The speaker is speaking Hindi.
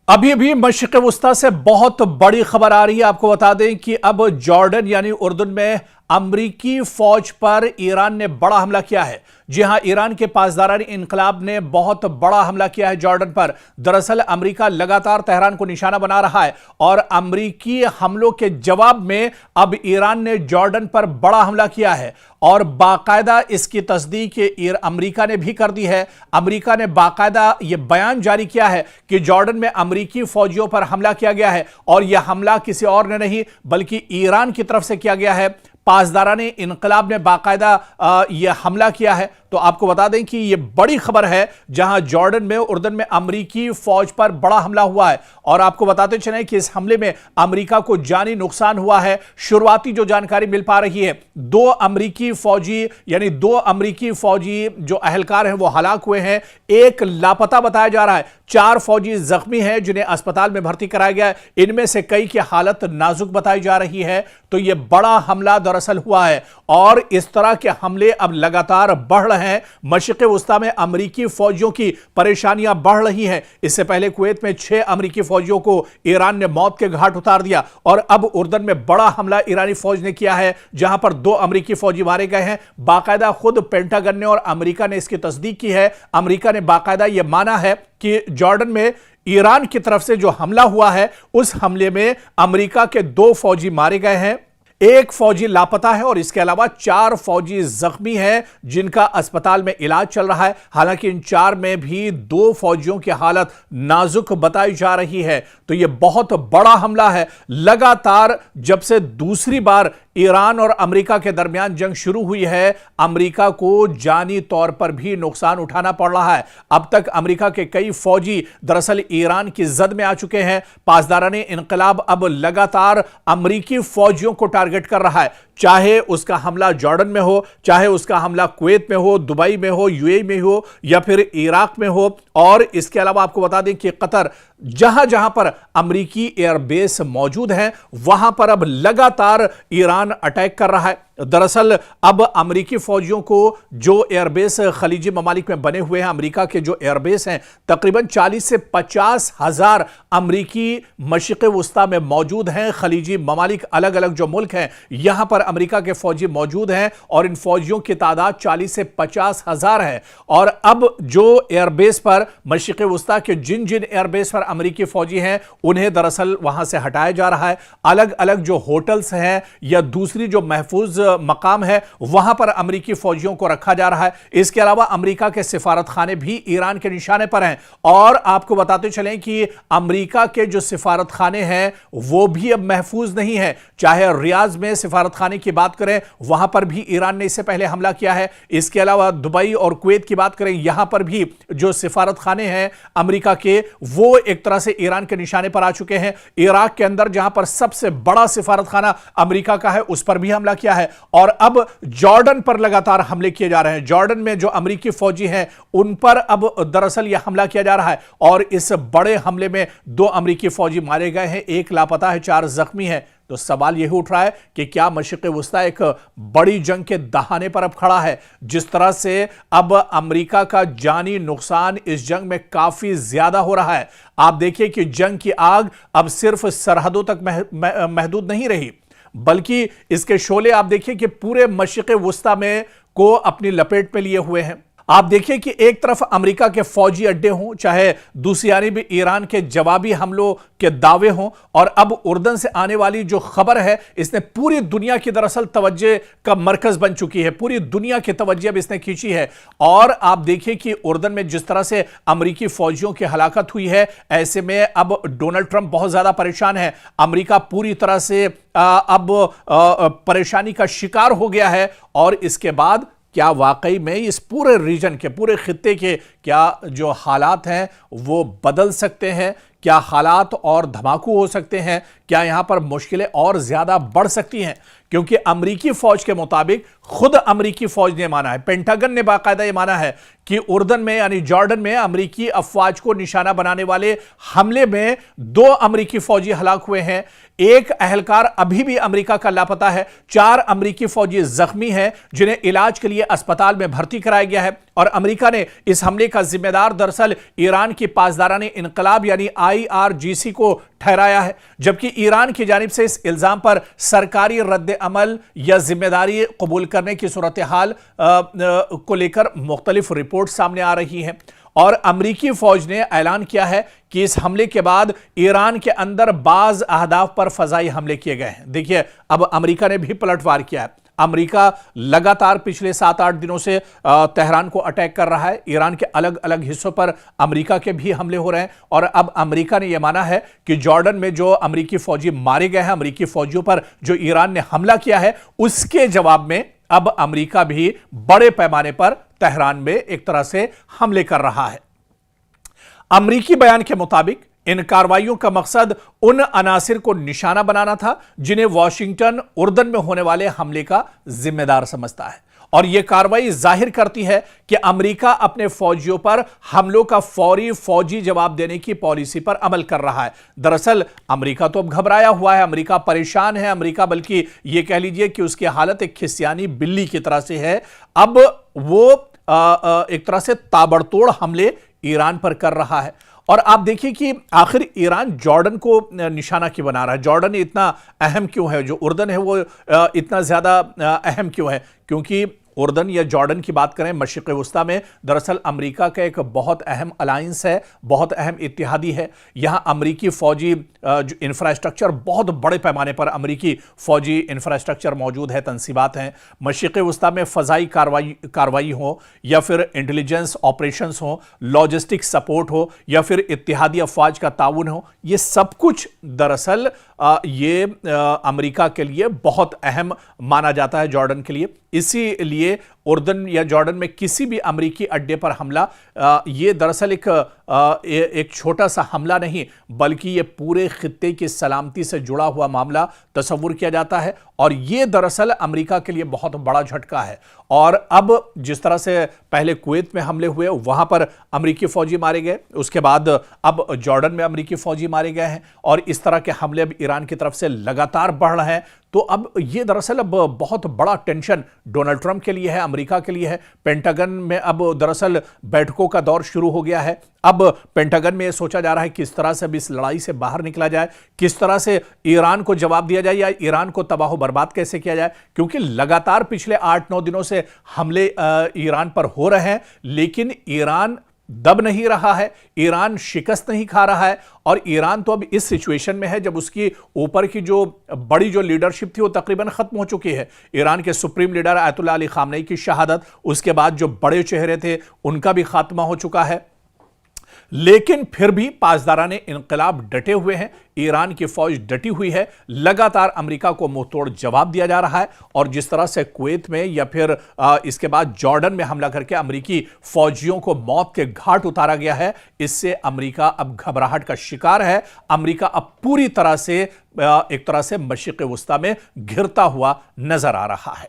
अभी भी मशरिक़ वुस्ता से बहुत बड़ी खबर आ रही है। आपको बता दें कि अब जॉर्डन यानी उर्दन में अमरीकी फौज पर ईरान ने बड़ा हमला किया है। जी हां, ईरान के पासदारानी इनकलाब ने बहुत बड़ा हमला किया है जॉर्डन पर। दरअसल अमेरिका लगातार तेहरान को निशाना बना रहा है और अमरीकी हमलों के जवाब में अब ईरान ने जॉर्डन पर बड़ा हमला किया है और बाकायदा इसकी तस्दीक अमेरिका ने भी कर दी है। अमेरिका ने बाकायदा यह बयान जारी किया है कि जॉर्डन में अमरीकी फौजियों पर हमला किया गया है और यह हमला किसी और ने नहीं बल्कि ईरान की तरफ से किया गया है। पासदारानी इनकलाब ने बाकायदा यह हमला किया है। तो आपको बता दें कि यह बड़ी खबर है जहां जॉर्डन में उर्दन में अमरीकी फौज पर बड़ा हमला हुआ है और आपको बताते चलें कि इस हमले में अमरीका को जानी नुकसान हुआ है। शुरुआती जो जानकारी मिल पा रही है, दो अमरीकी फौजी जो अहलकार हैं वो हलाक हुए हैं, एक लापता बताया जा रहा है, 4 फौजी जख्मी हैं जिन्हें अस्पताल में भर्ती कराया गया है। इनमें से कई की हालत नाजुक बताई जा रही है। तो यह बड़ा हमला दरअसल हुआ है और इस तरह के हमले अब लगातार बढ़ रहे हैं। मशरिक़ वुस्ता में अमरीकी फौजियों की परेशानियां बढ़ रही हैं। इससे पहले कुवैत में 6 अमरीकी फौजियों को ईरान ने मौत के घाट उतार दिया और अब उर्दन में बड़ा हमला ईरानी फौज ने किया है जहां पर 2 अमरीकी फौजी मारे गए हैं। बाकायदा खुद पेंटागन ने और अमरीका ने इसकी तस्दीक की है। अमरीका ने बाकायदा यह माना है कि जॉर्डन में ईरान की तरफ से जो हमला हुआ है उस हमले में अमेरिका के 2 फौजी मारे गए हैं, 1 फौजी लापता है और इसके अलावा 4 फौजी जख्मी हैं जिनका अस्पताल में इलाज चल रहा है। हालांकि इन 4 में भी 2 फौजियों की हालत नाजुक बताई जा रही है। तो यह बहुत बड़ा हमला है। लगातार जब से दूसरी बार ईरान और अमेरिका के दरमियान जंग शुरू हुई है, अमेरिका को जानी तौर पर भी नुकसान उठाना पड़ रहा है। अब तक अमेरिका के कई फौजी दरअसल ईरान की जद में आ चुके हैं। पासदारानी इनकलाब अब लगातार अमेरिकी फौजियों को टारगेट कर रहा है, चाहे उसका हमला जॉर्डन में हो, चाहे उसका हमला कुवैत में हो, दुबई में हो, यूएई में हो या फिर इराक में हो। और इसके अलावा आपको बता दें कि कतर, जहां जहां पर अमेरिकी एयरबेस मौजूद हैं वहां पर अब लगातार ईरान अटैक कर रहा है। दरअसल अब अमेरिकी फौजियों को जो एयरबेस खलीजी ममालिक में बने हुए हैं, अमेरिका के जो एयरबेस हैं, तकरीबन 40 से 50 हजार अमेरिकी मशरिक़ वुस्ता में मौजूद हैं। खलीजी ममालिक, अलग अलग जो मुल्क हैं, यहां पर अमेरिका के फौजी मौजूद हैं और इन फौजियों की तादाद 40 से 50 हजार है। और अब जो एयरबेस पर मशरिक़ वुस्ता के जिन जिन एयरबेस पर अमेरिकी फौजी हैं उन्हें दरअसल वहां से हटाया जा रहा है। अलग अलग जो होटल्स हैं या दूसरी जो महफूज मकाम है वहां पर अमेरिकी फौजियों को रखा जा रहा है। इसके अलावा अमेरिका के सिफारत खाने भी ईरान के निशाने पर हैं और आपको बताते चलें कि अमेरिका के जो सिफारत खाने हैं वो भी अब महफूज नहीं है। चाहे रियाद में सिफारत खाने की बात करें, वहां पर भी ईरान ने इससे पहले हमला किया है। इसके अलावा दुबई और कुवैत की बात करें, यहां पर भी जो सिफारत खाने हैं अमेरिका के, वो एक तरह से ईरान के निशाने पर आ चुके हैं। इराक के अंदर जहां पर सबसे बड़ा सिफारत खाना अमेरिका का है, उस पर भी हमला किया है। और अब जॉर्डन पर लगातार हमले किए जा रहे हैं। जॉर्डन में जो अमेरिकी फौजी हैं उन पर अब दरअसल यह हमला किया जा रहा है और इस बड़े हमले में 2 अमेरिकी फौजी मारे गए हैं, 1 लापता है, 4 जख्मी हैं। तो सवाल यह उठ रहा है कि क्या मशरिक़ वुस्ता एक बड़ी जंग के दहाने पर अब खड़ा है? जिस तरह से अब अमेरिका का जानी नुकसान इस जंग में काफी ज्यादा हो रहा है। आप देखिए कि जंग की आग अब सिर्फ सरहदों तक महदूद नहीं रही, बल्कि इसके शोले आप देखिए कि पूरे मशरिक़ वुस्ता में को अपनी लपेट में लिए हुए हैं। आप देखिए कि एक तरफ अमेरिका के फौजी अड्डे हों, चाहे दूसरी यानी ईरान के जवाबी हमलों के दावे हों, और अब उर्दन से आने वाली जो खबर है इसने पूरी दुनिया की दरअसल तवज्जो का मरकज बन चुकी है। पूरी दुनिया की तवज्जो अब इसने खींची है। और आप देखिए कि उर्दन में जिस तरह से अमेरिकी फौजियों की हलाकत हुई है, ऐसे में अब डोनाल्ड ट्रंप बहुत ज्यादा परेशान है। अमेरिका पूरी तरह से अब परेशानी का शिकार हो गया है। और इसके बाद क्या वाकई में इस पूरे रीजन के, पूरे खित्ते के क्या जो हालात हैं वो बदल सकते हैं? क्या हालात और धमाकू हो सकते हैं? क्या यहां पर मुश्किलें और ज्यादा बढ़ सकती हैं? क्योंकि अमेरिकी फौज के मुताबिक, खुद अमेरिकी फौज ने माना है, पेंटागन ने बाकायदा यह माना है कि उर्दन में यानी जॉर्डन में अमेरिकी अफवाज को निशाना बनाने वाले हमले में 2 अमेरिकी फौजी हलाक हुए हैं, 1 अहलकार अभी भी अमेरिका का लापता है, 4 अमेरिकी फौजी जख्मी हैं जिन्हें इलाज के लिए अस्पताल में भर्ती कराया गया है। और अमेरिका ने इस हमले का जिम्मेदार दरअसल ईरान की पासदाराने इनकलाब यानी IRGC को ठहराया है, जबकि ईरान की जानिब से इस इल्जाम पर सरकारी रद्द अमल या जिम्मेदारी कबूल करने की सूरत हाल को लेकर मुख्तलिफ रिपोर्ट सामने आ रही हैं। और अमरीकी फौज ने ऐलान किया है कि इस हमले के बाद ईरान के अंदर बाज अहदाफ पर फजाई हमले किए गए हैं। देखिए, अब अमरीका ने भी पलटवार किया है। अमरीका लगातार पिछले 7-8 दिनों से तेहरान को अटैक कर रहा है। ईरान के अलग अलग हिस्सों पर अमरीका के भी हमले हो रहे हैं और अब अमरीका ने यह माना है कि जॉर्डन में जो अमरीकी फौजी मारे गए हैं, अमरीकी फौजियों पर जो ईरान ने हमला किया है, उसके जवाब में अब अमरीका भी बड़े पैमाने पर तेहरान में एक तरह से हमले कर रहा है। अमरीकी बयान के मुताबिक इन कार्रवाइयों का मकसद उन अनासिर को निशाना बनाना था जिन्हें वॉशिंगटन उर्दन में होने वाले हमले का जिम्मेदार समझता है। और यह कार्रवाई जाहिर करती है कि अमेरिका अपने फौजियों पर हमलों का फौरी फौजी जवाब देने की पॉलिसी पर अमल कर रहा है। दरअसल अमेरिका तो अब घबराया हुआ है, अमेरिका परेशान है, अमेरिका बल्कि यह कह लीजिए कि उसकी हालत एक खिसियानी बिल्ली की तरह से है। अब वो एक तरह से ताबड़तोड़ हमले ईरान पर कर रहा है। और आप देखिए कि आखिर ईरान जॉर्डन को निशाना क्यों बना रहा है, जॉर्डन इतना अहम क्यों है, जो उर्दन है वो इतना ज्यादा अहम क्यों है? क्योंकि उर्दन या जॉर्डन की बात करें, मशरिक़ वस्ता में दरअसल अमेरिका का एक बहुत अहम अलायंस है, बहुत अहम इत्तेहादी है। यहाँ अमेरिकी फौजी जो इंफ्रास्ट्रक्चर, बहुत बड़े पैमाने पर अमेरिकी फौजी इंफ्रास्ट्रक्चर मौजूद है, तंसीबात हैं। मशरिक़ वस्ता में फ़ज़ाई कार्रवाई हो या फिर इंटेलिजेंस ऑपरेशंस हो, लॉजिस्टिक सपोर्ट हो या फिर इत्तेहादी अफवाज का ताउन हो, ये सब कुछ दरअसल ये अमेरिका के लिए बहुत अहम माना जाता है, जॉर्डन के लिए। इसीलिए उर्दन या जॉर्डन में किसी भी अमेरिकी अड्डे पर हमला ये दरअसल एक छोटा सा हमला नहीं, बल्कि ये पूरे खित्ते की सलामती से जुड़ा हुआ मामला तस्वुर किया जाता है। और ये दरअसल अमेरिका के लिए बहुत बड़ा झटका है। और अब जिस तरह से पहले कुवैत में हमले हुए, वहां पर अमेरिकी फौजी मारे गए, उसके बाद अब जॉर्डन में अमेरिकी फौजी मारे गए हैं और इस तरह के हमले अब ईरान की तरफ से लगातार बढ़ रहे हैं। तो अब ये दरअसल अब बहुत बड़ा टेंशन डोनाल्ड ट्रंप के लिए है, अमेरिका के लिए है। पेंटागन में अब दरअसल बैठकों का दौर शुरू हो गया है। अब पेंटागन में यह सोचा जा रहा है किस तरह से अब इस लड़ाई से बाहर निकला जाए, किस तरह से ईरान को जवाब दिया जाए या ईरान को तबाह बर्बाद कैसे किया जाए। क्योंकि लगातार पिछले 8-9 दिनों से हमले ईरान पर हो रहे हैं, लेकिन ईरान दब नहीं रहा है, ईरान शिकस्त नहीं खा रहा है। और ईरान तो अब इस सिचुएशन में है जब उसकी ऊपर की जो बड़ी जो लीडरशिप थी वो तकरीबन खत्म हो चुकी है। ईरान के supreme leader Ayatollah Ali Khamenei की शहादत, उसके बाद जो बड़े चेहरे थे उनका भी खात्मा हो चुका है। लेकिन फिर भी पासदाराने इनकलाब डटे हुए हैं, ईरान की फौज डटी हुई है। लगातार अमेरिका को मुंहतोड़ जवाब दिया जा रहा है। और जिस तरह से कुवैत में या फिर इसके बाद जॉर्डन में हमला करके अमेरिकी फौजियों को मौत के घाट उतारा गया है, इससे अमेरिका अब घबराहट का शिकार है। अमेरिका अब पूरी तरह से एक तरह से मशरिक़ वस्ता में घिरता हुआ नजर आ रहा है।